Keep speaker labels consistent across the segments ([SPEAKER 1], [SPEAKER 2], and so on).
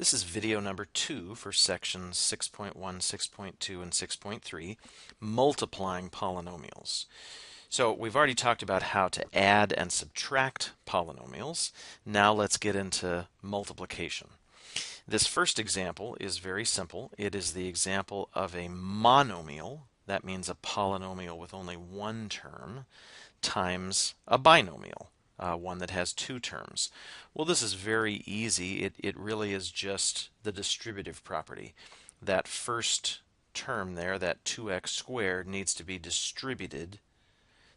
[SPEAKER 1] This is video number 2 for sections 6.1, 6.2, and 6.3, multiplying polynomials. So we've already talked about how to add and subtract polynomials. Now let's get into multiplication. This first example is very simple. It is the example of a monomial, that means a polynomial with only one term, times a binomial. One that has two terms. Well, this is very easy. It really is just the distributive property. That first term there, that 2x squared, needs to be distributed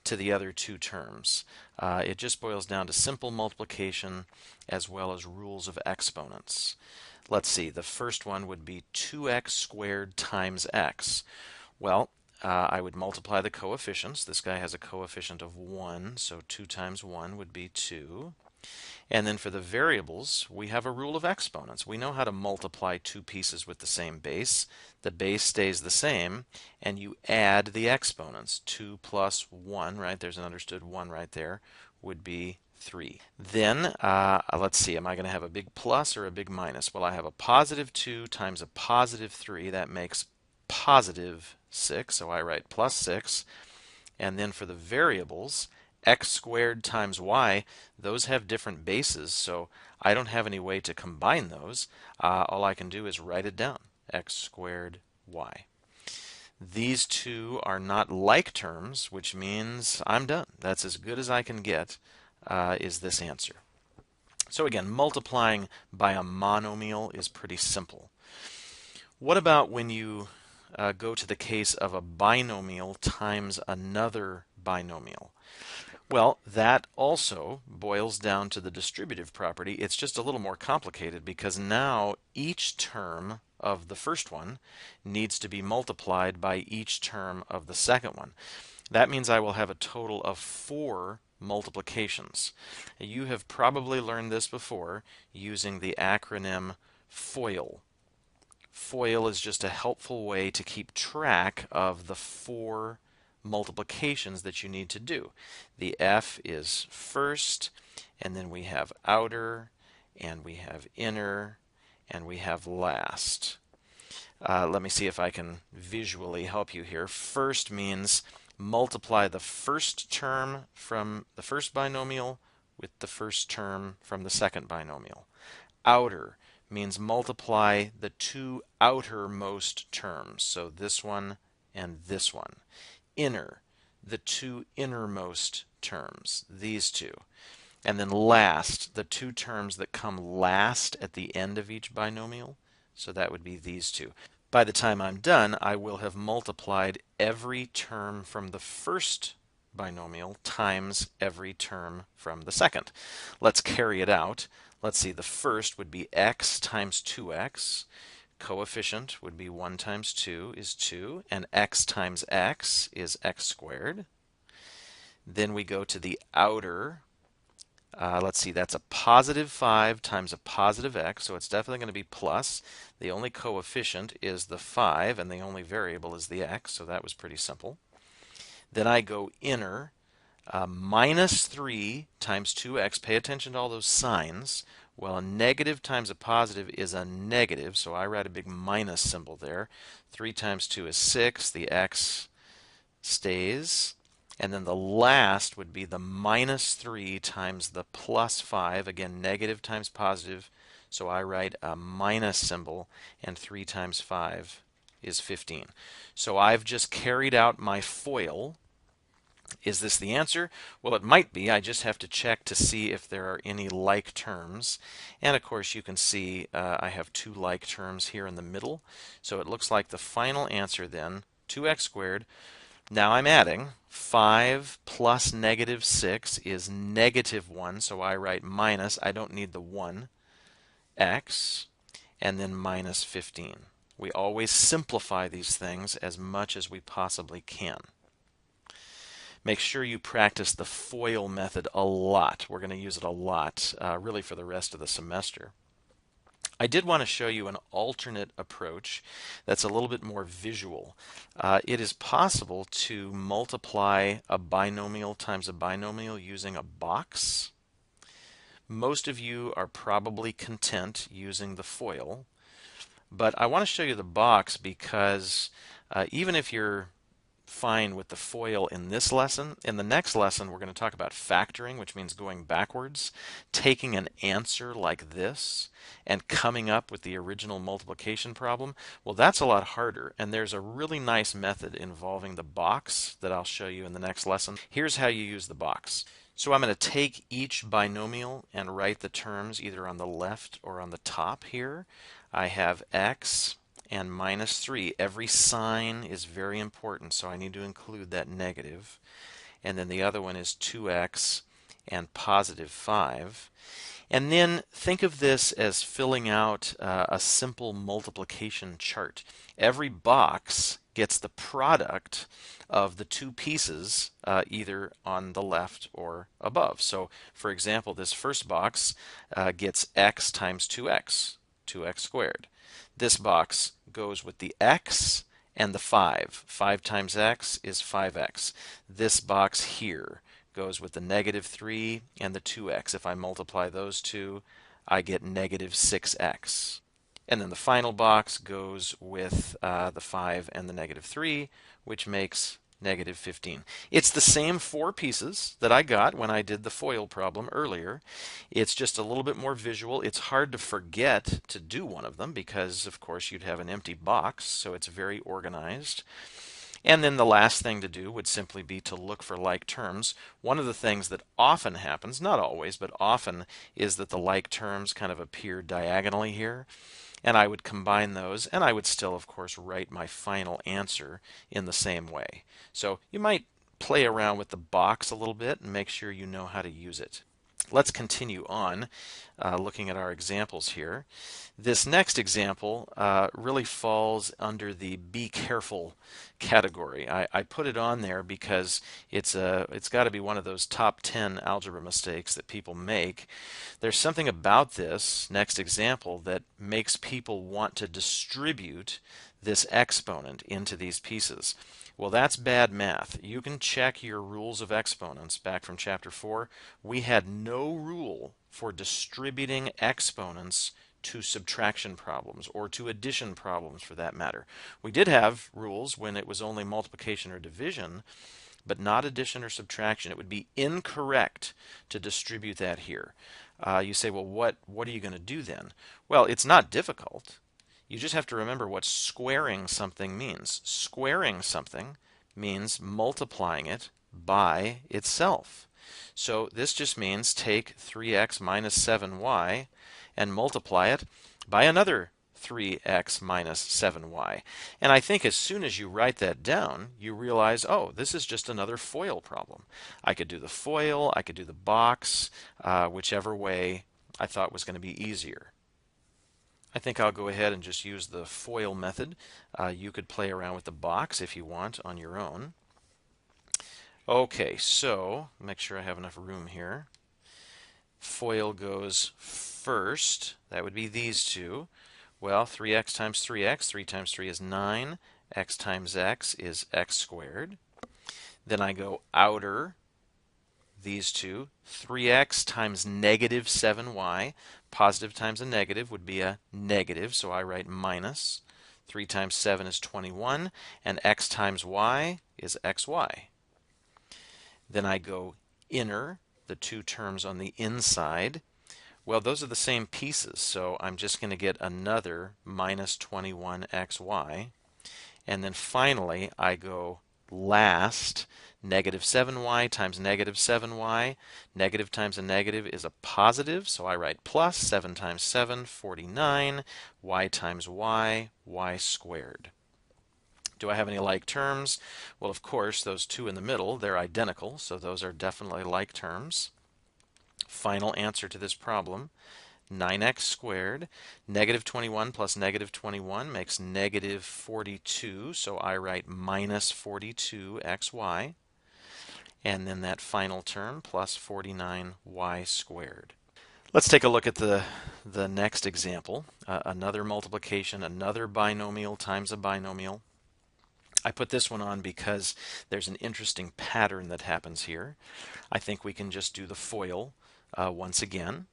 [SPEAKER 1] to the other two terms. It just boils down to simple multiplication as well as rules of exponents. Let's see, the first one would be 2x squared times x. Well, I would multiply the coefficients. This guy has a coefficient of 1, so 2 times 1 would be 2. And then for the variables, we have a rule of exponents. We know how to multiply two pieces with the same base. The base stays the same, and you add the exponents. 2 plus 1, right? There's an understood 1 right there, would be 3. Then, let's see, am I going to have a big plus or a big minus? Well, I have a positive 2 times a positive 3. That makes positive 6, so I write plus 6. And then for the variables, x squared times y, those have different bases, so I don't have any way to combine those. All I can do is write it down, x squared y. These two are not like terms, which means I'm done. That's as good as I can get, is this answer. So again, multiplying by a monomial is pretty simple. What about when you go to the case of a binomial times another binomial? Well, that also boils down to the distributive property. It's just a little more complicated because now each term of the first one needs to be multiplied by each term of the second one. That means I will have a total of 4 multiplications. You have probably learned this before using the acronym FOIL. FOIL is just a helpful way to keep track of the 4 multiplications that you need to do. The F is first, and then we have outer, and we have inner, and we have last. Let me see if I can visually help you here. First means multiply the first term from the first binomial with the first term from the second binomial. Outer means multiply the two outermost terms, so this one and this one. Inner, the two innermost terms, these two. And then last, the two terms that come last at the end of each binomial, so that would be these two. By the time I'm done, I will have multiplied every term from the first binomial times every term from the second. Let's carry it out. Let's see, the first would be x times 2x. Coefficient would be 1 times 2 is 2, and x times x is x squared. Then we go to the outer. Let's see, that's a positive 5 times a positive x, so it's definitely going to be plus. The only coefficient is the 5, and the only variable is the x, so that was pretty simple. Then I go inner. Minus 3 times 2x. Pay attention to all those signs. Well, a negative times a positive is a negative, so I write a big minus symbol there. 3 times 2 is 6. The x stays. And then the last would be the minus 3 times the plus 5. Again, negative times positive, so I write a minus symbol, and 3 times 5 is 15. So I've just carried out my FOIL. Is this the answer? Well, it might be. I just have to check to see if there are any like terms. And of course, you can see I have 2 like terms here in the middle. So it looks like the final answer then, 2x squared. Now I'm adding 5 plus negative 6 is negative 1, so I write minus. I don't need the 1. X, and then minus 15. We always simplify these things as much as we possibly can. Make sure you practice the FOIL method a lot. We're going to use it a lot, really for the rest of the semester. I did want to show you an alternate approach that's a little bit more visual. It is possible to multiply a binomial times a binomial using a box, Most of you are probably content using the FOIL, but I want to show you the box because even if you're fine with the FOIL in this lesson, in the next lesson we're going to talk about factoring, which means going backwards, taking an answer like this and coming up with the original multiplication problem. Well, that's a lot harder, and there's a really nice method involving the box that I'll show you in the next lesson. Here's how you use the box. So I'm going to take each binomial and write the terms either on the left or on the top here. I have x and minus 3. Every sign is very important, so I need to include that negative. And then the other one is 2x and positive 5. And then think of this as filling out a simple multiplication chart. Every box gets the product of the two pieces either on the left or above. So for example, this first box gets x times 2x, 2x squared. This box goes with the x and the 5. 5 times x is 5x. This box here goes with the negative 3 and the 2x. If I multiply those two, I get negative 6x. And then the final box goes with the 5 and the negative 3, which makes negative 15. It's the same four pieces that I got when I did the FOIL problem earlier. It's just a little bit more visual. It's hard to forget to do one of them because, of course, you'd have an empty box, so it's very organized. And then the last thing to do would simply be to look for like terms. One of the things that often happens, not always, but often, is that the like terms kind of appear diagonally here. And I would combine those, and I would still, of course, write my final answer in the same way. So you might play around with the box a little bit and make sure you know how to use it. Let's continue on looking at our examples here. This next example really falls under the be careful category. I put it on there because it's got to be one of those top 10 algebra mistakes that people make. There's something about this next example that makes people want to distribute this exponent into these pieces. Well, that's bad math. You can check your rules of exponents back from chapter 4. We had no rule for distributing exponents to subtraction problems or to addition problems for that matter. We did have rules when it was only multiplication or division, but not addition or subtraction. It would be incorrect to distribute that here. You say, well, what are you going to do then? Well, it's not difficult. You just have to remember what squaring something means. Squaring something means multiplying it by itself. So this just means take 3x minus 7y and multiply it by another 3x minus 7y. And I think as soon as you write that down, you realize, oh, this is just another FOIL problem. I could do the FOIL, I could do the box, whichever way I thought was going to be easier. I think I'll go ahead and just use the FOIL method. You could play around with the box if you want on your own. Okay, so make sure I have enough room here. FOIL goes first. That would be these two. Well, 3x times 3x, 3 times 3 is 9. X times x is x squared. Then I go outer these two. 3x times negative 7y. Positive times a negative would be a negative, so I write minus. 3 times 7 is 21, and x times y is xy. Then I go inner, the two terms on the inside. Well, those are the same pieces, so I'm just going to get another minus 21xy. And then finally, I go last, negative 7y times negative 7y. Negative times a negative is a positive, so I write plus 7 times 7, 49. Y times y, y squared. Do I have any like terms? Well, of course, those two in the middle, they're identical, so those are definitely like terms. Final answer to this problem, 9x squared. Negative 21 plus negative 21 makes negative 42, so I write minus 42xy. And then that final term, plus 49y squared. Let's take a look at the next example. Another multiplication, another binomial times a binomial. I put this one on because there's an interesting pattern that happens here. I think we can just do the FOIL once again.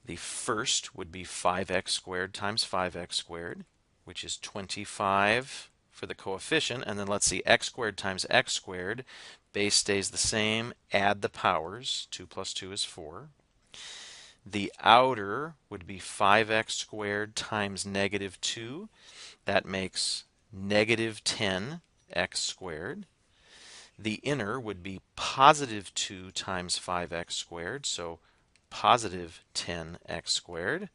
[SPEAKER 1] The first would be 5x squared times 5x squared, which is 25 for the coefficient. And then let's see, x squared times x squared. Base stays the same. Add the powers. 2 plus 2 is 4. The outer would be 5x squared times negative 2. That makes negative 10x squared. The inner would be positive 2 times 5x squared, so positive 10x squared.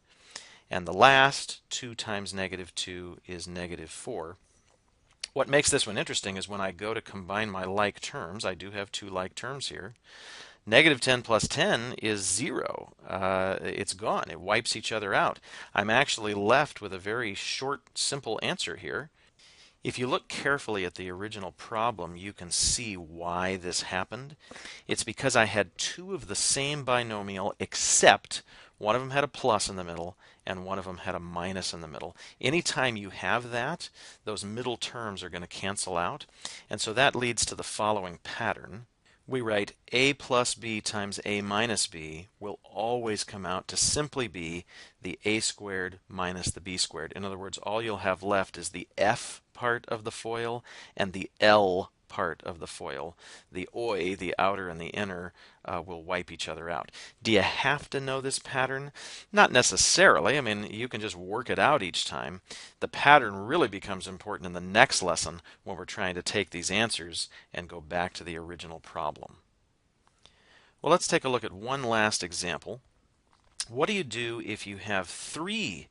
[SPEAKER 1] And the last, 2 times negative 2, is negative 4. What makes this one interesting is when I go to combine my like terms, I do have two like terms here. Negative 10 plus 10 is 0. It's gone. It wipes each other out. I'm actually left with a very short, simple answer here. If you look carefully at the original problem, you can see why this happened. It's because I had two of the same binomial, except one of them had a plus in the middle and one of them had a minus in the middle. Anytime you have that, those middle terms are going to cancel out. And so that leads to the following pattern. We write a plus b times a minus b will always come out to simply be the a squared minus the b squared. In other words, all you'll have left is the f part of the FOIL and the L part of the FOIL. The OI, the outer and the inner, will wipe each other out. Do you have to know this pattern? Not necessarily. I mean, you can just work it out each time. The pattern really becomes important in the next lesson when we're trying to take these answers and go back to the original problem. Well, let's take a look at one last example. What do you do if you have three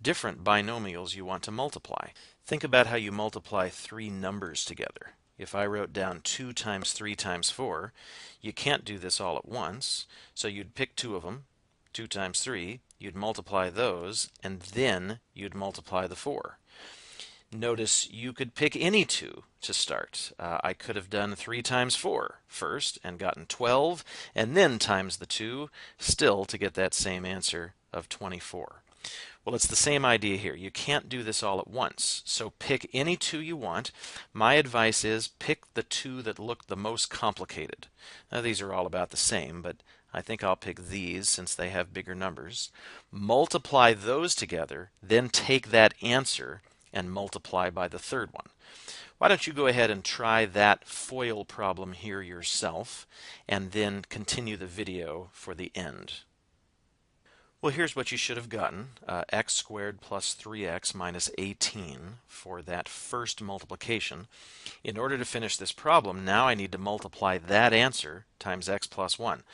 [SPEAKER 1] different binomials you want to multiply? Think about how you multiply three numbers together. If I wrote down 2 times 3 times 4, you can't do this all at once, so you'd pick two of them, 2 times 3, you'd multiply those, and then you'd multiply the 4. Notice you could pick any two to start. I could have done 3 times 4 first and gotten 12, and then times the 2, still to get that same answer of 24. Well, it's the same idea here. You can't do this all at once, so pick any two you want. My advice is pick the two that look the most complicated. Now, these are all about the same, but I think I'll pick these since they have bigger numbers. Multiply those together, then take that answer and multiply by the third one. Why don't you go ahead and try that FOIL problem here yourself, and then continue the video for the end. Well, here's what you should have gotten. X squared plus 3x minus 18 for that first multiplication. In order to finish this problem, now I need to multiply that answer times x plus 1.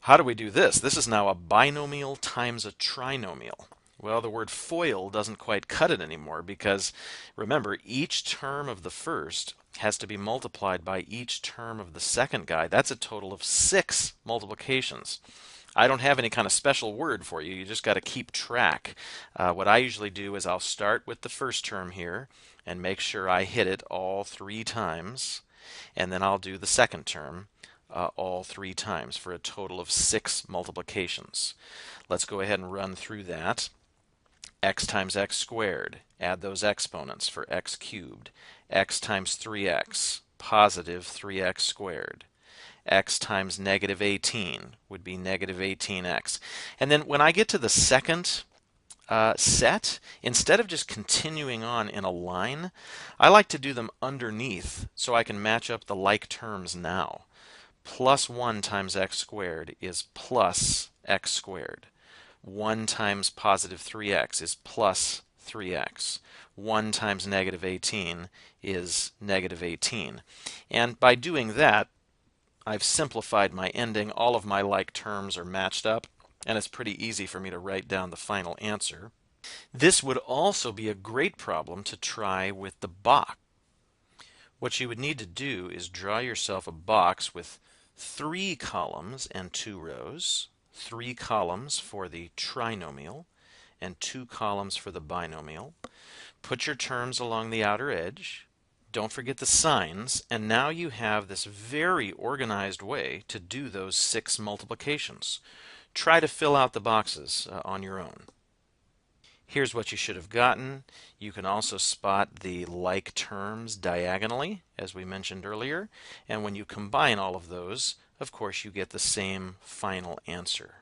[SPEAKER 1] How do we do this? This is now a binomial times a trinomial. Well, the word FOIL doesn't quite cut it anymore because, remember, each term of the first has to be multiplied by each term of the second guy. That's a total of 6 multiplications. I don't have any kind of special word for you. You just got to keep track. What I usually do is I'll start with the first term here and make sure I hit it all 3 times. And then I'll do the second term all 3 times for a total of 6 multiplications. Let's go ahead and run through that. X times x squared. Add those exponents for x cubed. X times 3x, positive 3x squared. X times negative 18 would be negative 18x. And then when I get to the second set, instead of just continuing on in a line, I like to do them underneath so I can match up the like terms now. Plus 1 times x squared is plus x squared. 1 times positive 3x is plus 3x. 1 times negative 18 is negative 18. And by doing that, I've simplified my ending. All of my like terms are matched up, and it's pretty easy for me to write down the final answer. This would also be a great problem to try with the box. What you would need to do is draw yourself a box with 3 columns and 2 rows, 3 columns for the trinomial, and 2 columns for the binomial. Put your terms along the outer edge. Don't forget the signs, and now you have this very organized way to do those 6 multiplications. Try to fill out the boxes on your own. Here's what you should have gotten. You can also spot the like terms diagonally, as we mentioned earlier, and when you combine all of those, of course, you get the same final answer.